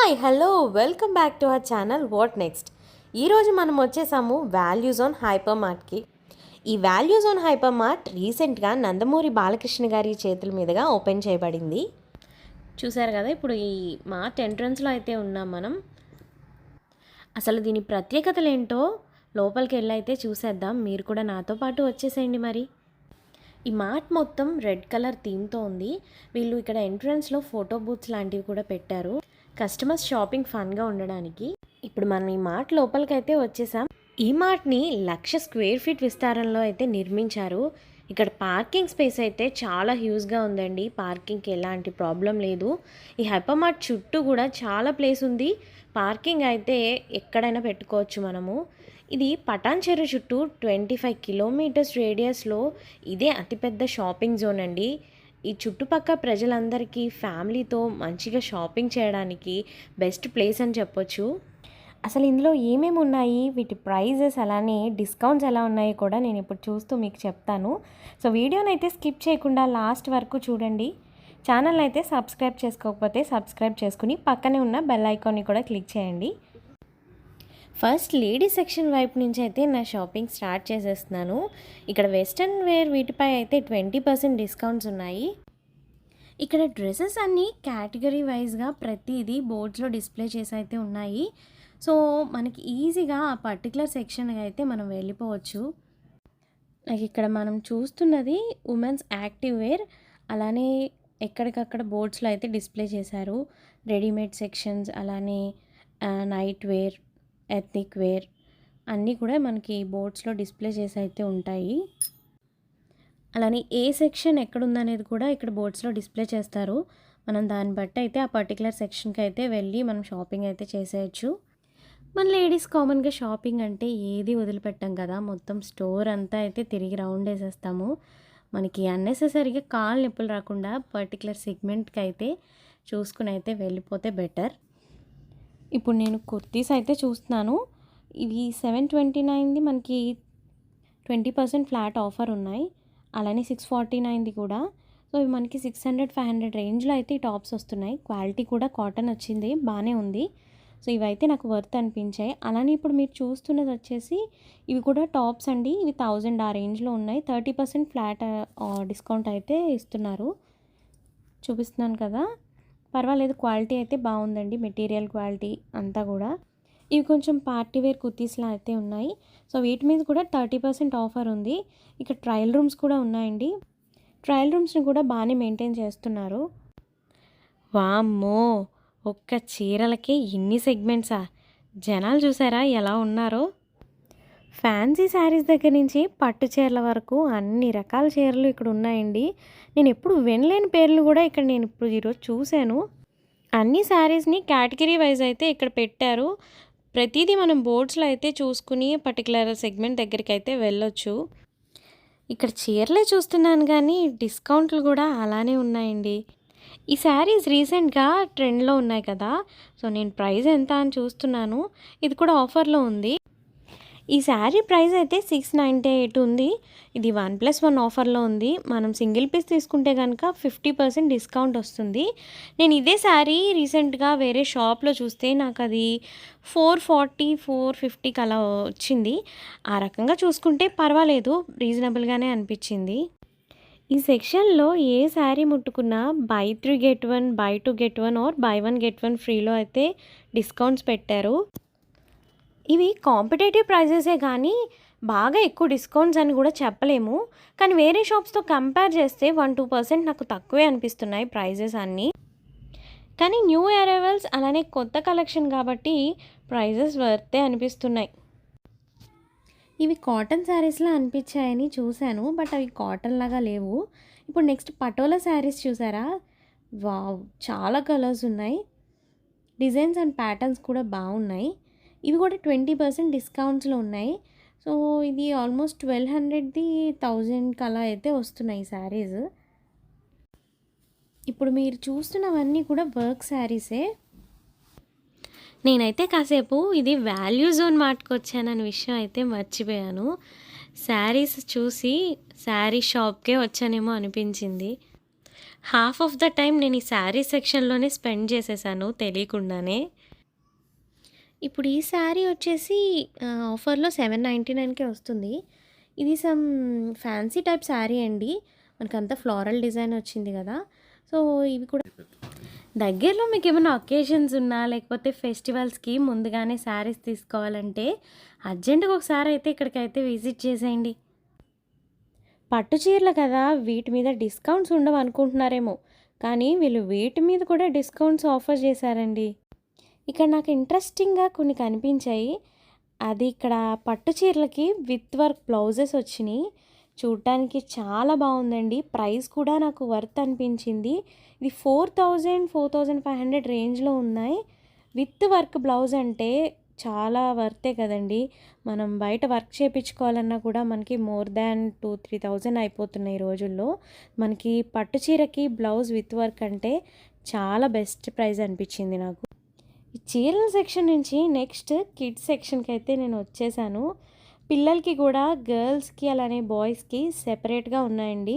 Hi hello welcome back to our channel what next. ఈరోజు మనం వచ్చేసాము వాల్యూ జోన్ హైపర్ మార్ట్కి. ఈ వాల్యూ జోన్ హైపర్ మార్ట్ రీసెంట్గా నందమూరి బాలకృష్ణ గారి చేతుల మీదుగా ఓపెన్ చేయబడింది. చూసారు కదా, ఇప్పుడు ఈ మార్ట్ ఎంట్రన్స్లో అయితే ఉన్నాం మనం. అసలు దీని ప్రత్యేకతలు ఏంటో లోపలికి వెళ్ళి అయితే చూసేద్దాం. మీరు కూడా నాతో పాటు వచ్చేసేయండి. మరి ఈ మార్ట్ మొత్తం రెడ్ కలర్ థీమ్తో ఉంది. వీళ్ళు ఇక్కడ ఎంట్రన్స్లో ఫోటో బూత్స్ లాంటివి కూడా పెట్టారు, కస్టమర్స్ షాపింగ్ ఫన్గా ఉండడానికి. ఇప్పుడు మనం ఈ మార్ట్ లోపలికి అయితే వచ్చేసాం. ఈ మార్ట్ని 1,00,000 స్క్వేర్ ఫీట్ విస్తారంలో అయితే నిర్మించారు. ఇక్కడ పార్కింగ్ స్పేస్ అయితే చాలా హ్యూజ్గా ఉందండి. పార్కింగ్కి ఎలాంటి ప్రాబ్లం లేదు. ఈ హైపర్ మార్ట్ చుట్టూ కూడా చాలా ప్లేస్ ఉంది. పార్కింగ్ అయితే ఎక్కడైనా పెట్టుకోవచ్చు మనము. ఇది పటాన్ చెరువు చుట్టూ 25 కిలోమీటర్స్ రేడియస్లో ఇదే అతిపెద్ద షాపింగ్ జోన్ అండి. ఈ చుట్టుపక్కల ప్రజలందరికీ ఫ్యామిలీతో మంచిగా షాపింగ్ చేయడానికి బెస్ట్ ప్లేస్ అని చెప్పొచ్చు. అసలు ఇందులో ఏమేమి ఉన్నాయి, వీటి ప్రైజెస్ అలానే డిస్కౌంట్స్ ఎలా ఉన్నాయో కూడా నేను ఇప్పుడు చూస్తూ మీకు చెప్తాను. సో వీడియోని అయితే స్కిప్ చేయకుండా లాస్ట్ వరకు చూడండి. ఛానల్ అయితే సబ్స్క్రైబ్ చేసుకోకపోతే సబ్స్క్రైబ్ చేసుకుని పక్కనే ఉన్న బెల్ ఐకాన్ని కూడా క్లిక్ చేయండి. ఫస్ట్ లేడీస్ సెక్షన్ వైపు నుంచి అయితే నా షాపింగ్ స్టార్ట్ చేసేస్తున్నాను. ఇక్కడ వెస్ట్రన్ వేర్ వీటిపై అయితే 20% డిస్కౌంట్స్ ఉన్నాయి. ఇక్కడ డ్రెస్సెస్ అన్నీ కేటగిరీ వైజ్గా ప్రతిదీ బోర్డ్స్లో డిస్ప్లే చేసి అయితే ఉన్నాయి. సో మనకి ఈజీగా ఆ పర్టికులర్ సెక్షన్కి అయితే మనం వెళ్ళిపోవచ్చు. ఇక్కడ మనం చూస్తున్నది ఉమెన్స్ యాక్టివ్ వేర్, అలానే ఎక్కడికక్కడ బోర్డ్స్లో అయితే డిస్ప్లే చేశారు. రెడీమేడ్ సెక్షన్స్, అలానే నైట్ వేర్, ఎథ్నిక్ వేర్ అన్నీ కూడా మనకి బోర్డ్స్లో డిస్ప్లే చేసి అయితే ఉంటాయి. అలానే ఏ సెక్షన్ ఎక్కడుందనేది కూడా ఇక్కడ బోర్డ్స్లో డిస్ప్లే చేస్తారు. మనం దాన్ని బట్టి అయితే ఆ పర్టికులర్ సెక్షన్కి అయితే వెళ్ళి మనం షాపింగ్ అయితే చేసేయచ్చు. మన లేడీస్ కామన్గా షాపింగ్ అంటే ఏది వదిలిపెట్టాం కదా, మొత్తం స్టోర్ అంతా అయితే తిరిగి రౌండ్ వేసేస్తాము. మనకి అన్నెసెసరీగా కాళ్ళు నొప్పులు రాకుండా పర్టికులర్ సెగ్మెంట్కి అయితే చూసుకుని అయితే వెళ్ళిపోతే బెటర్. ఇప్పుడు నేను కుర్తీస్ అయితే చూస్తున్నాను. ఇవి 729ది మనకి 20% ఫ్లాట్ ఆఫర్ ఉన్నాయి. అలానే 649ది కూడా. సో ఇవి మనకి 600-500 రేంజ్లో అయితే ఈ టాప్స్ వస్తున్నాయి. క్వాలిటీ కూడా కాటన్ వచ్చింది, బాగానే ఉంది. సో ఇవైతే నాకు వర్త్ అనిపించాయి. అలానే ఇప్పుడు మీరు చూస్తున్నది వచ్చేసి ఇవి కూడా టాప్స్ అండి. ఇవి 1000 ఆ రేంజ్లో ఉన్నాయి. 30% ఫ్లాట్ డిస్కౌంట్ అయితే ఇస్తున్నారు. చూపిస్తున్నాను కదా, పర్వాలేదు, క్వాలిటీ అయితే బాగుందండి. మెటీరియల్ క్వాలిటీ అంతా కూడా. ఇవి కొంచెం పార్టీ వేర్ కుర్తీస్లా అయితే ఉన్నాయి. సో వీటి మీద కూడా 30% ఆఫర్ ఉంది. ఇక్కడ ట్రయల్ రూమ్స్ కూడా ఉన్నాయండి. ట్రయల్ రూమ్స్ని కూడా బాగానే మెయింటైన్ చేస్తున్నారు. వామ్మో, ఒక్క చీరలకే ఇన్ని సెగ్మెంట్సా! జనాలు చూసారా ఎలా ఉన్నారో. ఫ్యాన్సీ శారీస్ దగ్గర నుంచి పట్టు చీరల వరకు అన్ని రకాల చీరలు ఇక్కడ ఉన్నాయండి. నేను ఎప్పుడు వినలేని పేర్లు కూడా ఇక్కడ నేను ఇప్పుడు ఈరోజు చూశాను. అన్ని శారీస్ని కేటగిరీ వైజ్ అయితే ఇక్కడ పెట్టారు. ప్రతిదీ మనం బోర్డ్స్లో అయితే చూసుకుని పర్టికులర్ సెగ్మెంట్ దగ్గరికి అయితే వెళ్ళొచ్చు. ఇక్కడ చీరలే చూస్తున్నాను కానీ డిస్కౌంట్లు కూడా అలానే ఉన్నాయండి. ఈ శారీస్ రీసెంట్గా ట్రెండ్లో ఉన్నాయి కదా, సో నేను ప్రైస్ ఎంత అని చూస్తున్నాను. ఇది కూడా ఆఫర్లో ఉంది. ఈ శారీ ప్రైస్ అయితే 698 ఉంది. ఇది 1+1 ఆఫర్లో ఉంది. మనం సింగిల్ పీస్ తీసుకుంటే కనుక 50% డిస్కౌంట్ వస్తుంది. నేను ఇదే శారీ రీసెంట్గా వేరే షాప్లో చూస్తే నాకు అది 440-450కి అలా వచ్చింది. ఆ రకంగా చూసుకుంటే పర్వాలేదు, రీజనబుల్గానే అనిపించింది. ఈ సెక్షన్లో ఏ శారీ ముట్టుకున్నా buy 3 get 1, buy 2 get 1 or buy 1 get 1 ఫ్రీలో అయితే డిస్కౌంట్స్ పెట్టారు. ఇవి కాంపిటేటివ్ ప్రైజెసే కానీ బాగా ఎక్కువ డిస్కౌంట్స్ అని కూడా చెప్పలేము. కానీ వేరే షాప్స్తో కంపేర్ చేస్తే 1-2% నాకు తక్కువే అనిపిస్తున్నాయి ప్రైజెస్ అన్నీ. కానీ న్యూ అరైవల్స్ అలానే కొత్త కలెక్షన్ కాబట్టి ప్రైజెస్ వర్తే అనిపిస్తున్నాయి. ఇవి కాటన్ శారీస్లా అనిపించాయని చూశాను, బట్ అవి కాటన్ లాగా లేవు. ఇప్పుడు నెక్స్ట్ పటోలా శారీస్ చూసారా, వావ్, చాలా కలర్స్ ఉన్నాయి. డిజైన్స్ అండ్ ప్యాటర్న్స్ కూడా బాగున్నాయి. ఇవి కూడా 20% డిస్కౌంట్స్లో ఉన్నాయి. సో ఇది ఆల్మోస్ట్ 1200ది 1000కి అలా అయితే వస్తున్నాయి శారీస్. ఇప్పుడు మీరు చూస్తున్నవన్నీ కూడా వర్క్ శారీసే. నేనైతే కాసేపు ఇది వాల్యూ జోన్ మార్ట్కి వచ్చానన్న విషయం అయితే మర్చిపోయాను. శారీస్ చూసి శారీ షాప్కే వచ్చానేమో అనిపించింది. హాఫ్ ఆఫ్ ద టైం నేను ఈ శారీ సెక్షన్‌లోనే స్పెండ్ చేసేసాను తెలియకుండానే. ఇప్పుడు ఈ శారీ వచ్చేసి ఆఫర్‌లో 799కే వస్తుంది. ఇది సమ్ ఫ్యాన్సీ టైప్ శారీ అండి. మనకంతా ఫ్లోరల్ డిజైన్ వచ్చింది కదా! సో, ఇవి కూడా దగ్గరలో మీకేమైనా అకేషన్స్ ఉన్నా, లేకపోతే ఫెస్టివల్స్‌కి ముందుగానే శారీస్ తీసుకోవాలంటే అర్జెంట్‌గా ఒకసారి అయితే ఇక్కడికైతే విజిట్ చేసేయండి. పట్టు చీరలు కదా! వీటి మీద డిస్కౌంట్స్ ఉండవనుకుంటున్నారేమో! కానీ వీళ్ళు వీటి మీద కూడా డిస్కౌంట్స్ ఆఫర్ చేశారండి. ఇక్కడ నాకు ఇంట్రెస్టింగ్‌గా కొన్ని కనిపించాయి. అది ఇక్కడ పట్టు చీరలకి విత్ వర్క్ బ్లౌజెస్ వచ్చినియి. చూడటానికి చాలా బావుందండి. ప్రైస్ కూడా నాకు వర్త్ అనిపించింది. ఇది 4000, 4500 రేంజ్‌లో ఉన్నాయి. విత్ వర్క్ బ్లౌజ్ అంటే చాలా వర్తే కదండీ! మనం బయట వర్క్ చేపించుకోవాలన్నా కూడా మనకి మోర్ దాన్ 2,000, 3,000 అయిపోతున్నాయి ఈ రోజుల్లో. మనకి పట్టు చీరకి బ్లౌజ్ విత్ వర్క్ అంటే చాలా బెస్ట్ ప్రైస్ అనిపించింది నాకు. ఈ చీరల సెక్షన్ నుంచి నెక్స్ట్ కిడ్స్ సెక్షన్‌కి అయితే నేను వచ్చేసాను. పిల్లలకి కూడా గర్ల్స్‌కి అలానే బాయ్స్‌కి సెపరేట్‌గా ఉన్నాయండి.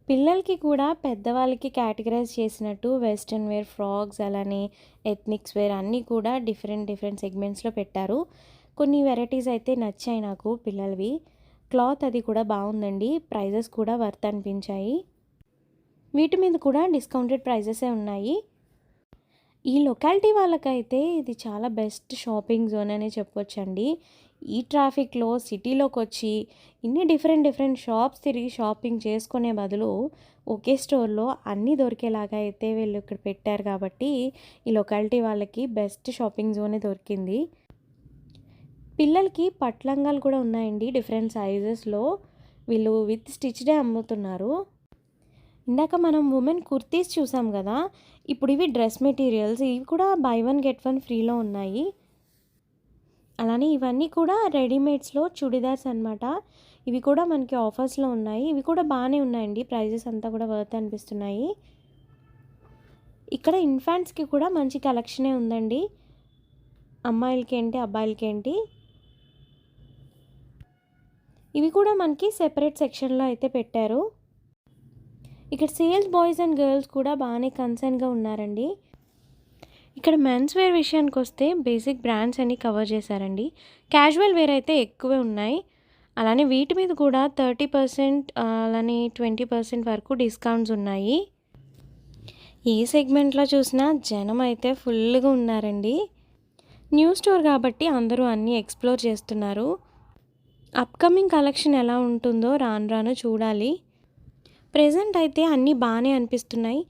పిల్లలకి కూడా పెద్దవాళ్ళకి కేటగరైజ్ చేసినట్టు వెస్ట్రన్ వేర్ ఫ్రాక్స్ అలానే ఎథ్నిక్స్ వేర్ అన్నీ కూడా డిఫరెంట్ సెగ్మెంట్స్‌లో పెట్టారు. కొన్ని వెరైటీస్ అయితే నచ్చాయి నాకు పిల్లలవి. క్లాత్ అది కూడా బాగుందండి. ప్రైజెస్ కూడా వర్త్ అనిపించాయి. వీటి మీద కూడా డిస్కౌంటెడ్ ప్రైజెసే ఉన్నాయి. ఈ లొకాలిటీ వాళ్ళకైతే ఇది చాలా బెస్ట్ షాపింగ్ జోన్ అనే చెప్పొచ్చండి. ఈ ట్రాఫిక్‌లో సిటీలోకొచ్చి ఇన్ని డిఫరెంట్ షాప్స్ తిరిగి షాపింగ్ చేసుకునే బదులు ఒకే స్టోర్‌లో అన్నీ దొరికేలాగా అయితే వీళ్ళు ఇక్కడ పెట్టారు కాబట్టి ఈ లొకాలిటీ వాళ్ళకి బెస్ట్ షాపింగ్ జోనే దొరికింది. పిల్లలకి పట్టు లంగాలు కూడా ఉన్నాయండి డిఫరెంట్ సైజెస్‌లో. వీళ్ళు విత్ స్టిచ్‌డే అమ్ముతున్నారు. ఇందాక మనం ఉమెన్ కుర్తీస్ చూసాం కదా! ఇప్పుడు ఇవి డ్రెస్ మెటీరియల్స్. ఇవి కూడా బై వన్ గెట్ వన్ ఫ్రీలో ఉన్నాయి. అలానే ఇవన్నీ కూడా రెడీమేడ్స్‌లో చుడిదార్స్ అనమాట. ఇవి కూడా మనకి ఆఫర్స్‌లో ఉన్నాయి. ఇవి కూడా బాగానే ఉన్నాయండి. ప్రైజెస్ అంతా కూడా వర్త్ అనిపిస్తున్నాయి. ఇక్కడ ఇన్ఫాంట్స్‌కి కూడా మంచి కలెక్షనే ఉందండి. అమ్మాయిలకేంటి, అబ్బాయిలకేంటి. ఇవి కూడా మనకి సెపరేట్ సెక్షన్‌లో అయితే పెట్టారు. ఇక్కడ సేల్స్ బాయ్స్ అండ్ గర్ల్స్ కూడా బాగానే కన్సర్న్‌గా ఉన్నారండి. ఇక్కడ మెన్స్ వేర్ విషయానికొస్తే బేసిక్ బ్రాండ్స్ అన్నీ కవర్ చేశారండి. క్యాజువల్ వేర్ అయితే ఎక్కువే ఉన్నాయి. అలానే వీటి మీద కూడా 30% అలానే 20% వరకు డిస్కౌంట్స్ ఉన్నాయి. ఏ సెగ్మెంట్‌లో చూసినా జనం అయితే ఫుల్‌గా ఉన్నారండి. న్యూ స్టోర్ కాబట్టి అందరూ అన్నీ ఎక్స్‌ప్లోర్ చేస్తున్నారు. అప్‌కమింగ్ కలెక్షన్ ఎలా ఉంటుందో రాను రాను చూడాలి. ప్రెజెంట్ అయితే అన్నీ బాగానే అనిపిస్తున్నాయి.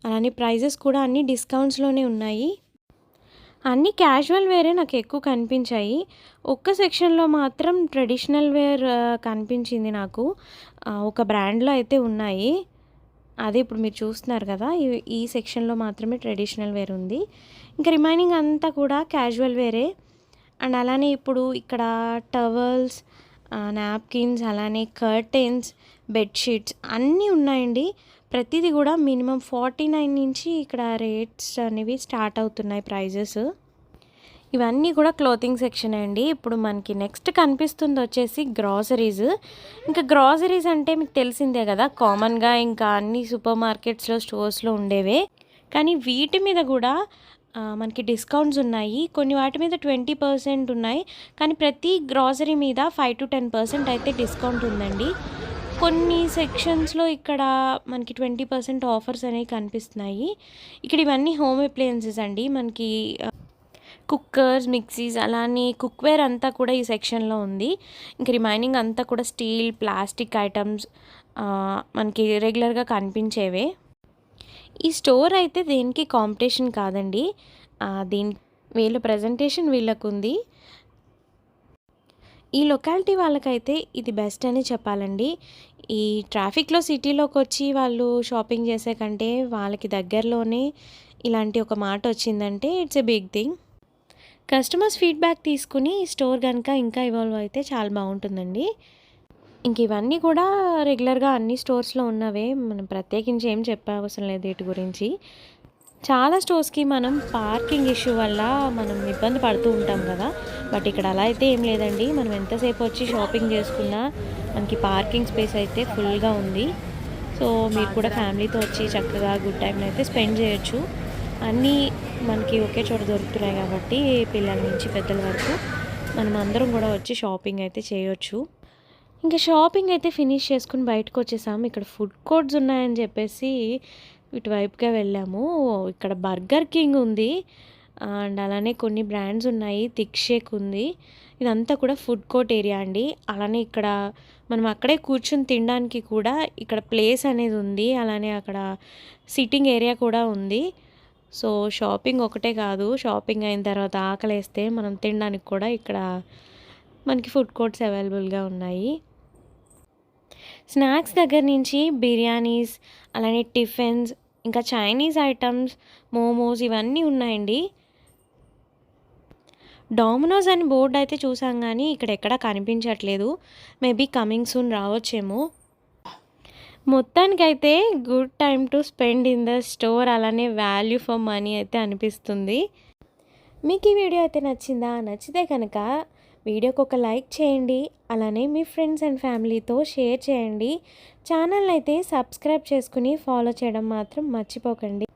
అలానే ప్రైజెస్ కూడా అన్నీ డిస్కౌంట్స్‌లోనే ఉన్నాయి. అన్నీ క్యాజువల్ వేరే నాకు ఎక్కువ కనిపించాయి. ఒక్క సెక్షన్‌లో మాత్రం ట్రెడిషనల్ వేర్ కనిపించింది నాకు. ఒక బ్రాండ్‌లో అయితే ఉన్నాయి. అదే ఇప్పుడు మీరు చూస్తున్నారు కదా! ఈ సెక్షన్‌లో మాత్రమే ట్రెడిషనల్ వేర్ ఉంది. ఇంకా రిమైనింగ్ అంతా కూడా క్యాజువల్ వేరే. అండ్ అలానే ఇప్పుడు ఇక్కడ టవల్స్, నాప్కిన్స్ అలానే కర్టెన్స్, బెడ్‌షీట్స్ అన్నీ ఉన్నాయండి. ప్రతిది కూడా మినిమమ్ 49 నుంచి ఇక్కడ రేట్స్ అనేవి స్టార్ట్ అవుతున్నాయి ప్రైజెస్. ఇవన్నీ కూడా క్లోతింగ్ సెక్షనే అండి. ఇప్పుడు మనకి నెక్స్ట్ కనిపిస్తుంది వచ్చేసి గ్రాసరీస్. ఇంకా గ్రాసరీస్ అంటే మీకు తెలిసిందే కదా! కామన్‌గా ఇంకా అన్ని సూపర్ మార్కెట్స్‌లో, స్టోర్స్‌లో ఉండేవే. కానీ వీటి మీద కూడా మనకి డిస్కౌంట్స్ ఉన్నాయి. కొన్ని వాటి మీద 20% ఉన్నాయి. కానీ ప్రతి గ్రాసరీ మీద 5-10% అయితే డిస్కౌంట్ ఉందండి. కొన్ని సెక్షన్స్‌లో ఇక్కడ మనకి 20% ఆఫర్స్ అనేవి కనిపిస్తున్నాయి. ఇక్కడ ఇవన్నీ హోమ్ అప్లయెన్సెస్ అండి. మనకి కుక్కర్స్, మిక్సీస్ అలానే కుక్‌వేర్ అంతా కూడా ఈ సెక్షన్‌లో ఉంది. ఇంక రిమైనింగ్ అంతా కూడా స్టీల్, ప్లాస్టిక్ ఐటమ్స్ మనకి రెగ్యులర్‌గా కనిపించేవే. ఈ స్టోర్ అయితే దేనికి కాంపిటీషన్ కాదండి. వీళ్ళ ప్రెజెంటేషన్ వీళ్ళకుంది. ఈ లొకాలిటీ వాళ్ళకైతే ఇది బెస్ట్ అని చెప్పాలండి. ఈ ట్రాఫిక్‌లో సిటీలోకొచ్చి వాళ్ళు షాపింగ్ చేసే కంటే వాళ్ళకి దగ్గరలోనే ఇలాంటి ఒక మాట వచ్చిందంటే it's a big thing. Customers feedback తీసుకుని ఈ స్టోర్ గనుక ఇంకా ఇవాల్వ్ అయితే చాలా బాగుంటుందండి. ఇంక ఇవన్నీ కూడా రెగ్యులర్‌గా అన్ని స్టోర్స్‌లో ఉన్నవే. మనం ప్రత్యేకించి ఏం చెప్పే అవసరం లేదు వీటి గురించి. చాలా స్టోర్స్‌కి మనం పార్కింగ్ ఇష్యూ వల్ల మనం ఇబ్బంది పడుతూ ఉంటాం కదా! బట్ ఇక్కడ అలా అయితే ఏం లేదండి. మనం ఎంతసేపు వచ్చి షాపింగ్ చేసుకున్నా మనకి పార్కింగ్ స్పేస్ అయితే ఫుల్‌గా ఉంది. సో మీరు కూడా ఫ్యామిలీతో వచ్చి చక్కగా గుడ్ టైంని అయితే స్పెండ్ చేయొచ్చు. అన్నీ మనకి ఒకే చోట దొరుకుతున్నాయి కాబట్టి పిల్లల నుంచి పెద్దల వరకు మనం అందరం కూడా వచ్చి షాపింగ్ అయితే చేయొచ్చు. ఇంకా షాపింగ్ అయితే ఫినిష్ చేసుకుని బయటకు వచ్చేసాము. ఇక్కడ ఫుడ్ కోర్ట్స్ ఉన్నాయని చెప్పేసి ఇటువైపుగా వెళ్ళాము. ఇక్కడ బర్గర్ కింగ్ ఉంది అండ్ అలానే కొన్ని బ్రాండ్స్ ఉన్నాయి. థిక్ షేక్ ఉంది. ఇదంతా కూడా ఫుడ్ కోర్ట్ ఏరియా అండి. అలానే ఇక్కడ మనం అక్కడే కూర్చొని తినడానికి కూడా ఇక్కడ ప్లేస్ అనేది ఉంది. అలానే అక్కడ సిట్టింగ్ ఏరియా కూడా ఉంది. సో షాపింగ్ ఒకటే కాదు, షాపింగ్ అయిన తర్వాత ఆకలేస్తే మనం తినడానికి కూడా ఇక్కడ మనకి ఫుడ్ కోర్ట్స్ అవైలబుల్గా ఉన్నాయి. స్నాక్స్ దగ్గర నుంచి బిర్యానీస్, అలానే టిఫిన్స్, ఇంకా చైనీస్ ఐటమ్స్, మోమోస్ ఇవన్నీ ఉన్నాయండి. డామినోస్ అని బోర్డు అయితే చూసాం కానీ ఇక్కడ ఎక్కడా కనిపించట్లేదు. మేబీ కమింగ్ సూన్ రావచ్చేమో. మొత్తానికైతే good time to spend in the store, అలానే వాల్యూ ఫర్ మనీ అయితే అనిపిస్తుంది. మీకు ఈ వీడియో అయితే నచ్చిందా? నచ్చితే కనుక వీడియోకి ఒక లైక్ చేయండి. అలానే మీ ఫ్రెండ్స్ అండ్ ఫ్యామిలీతో షేర్ చేయండి. ఛానల్ అయితే సబ్స్క్రైబ్ చేసుకుని ఫాలో చేయడం మాత్రం మర్చిపోకండి.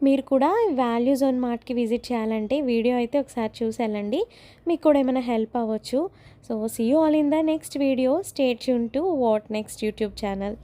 మీరు కూడా వాల్యూ జోన్ మార్ట్కి విజిట్ చేయాలంటే వీడియో అయితే ఒకసారి చూసి వెళ్ళండి. మీకు కూడా ఏమైనా హెల్ప్ అవ్వచ్చు. So see you all in the next video. Stay tune to what next YouTube channel.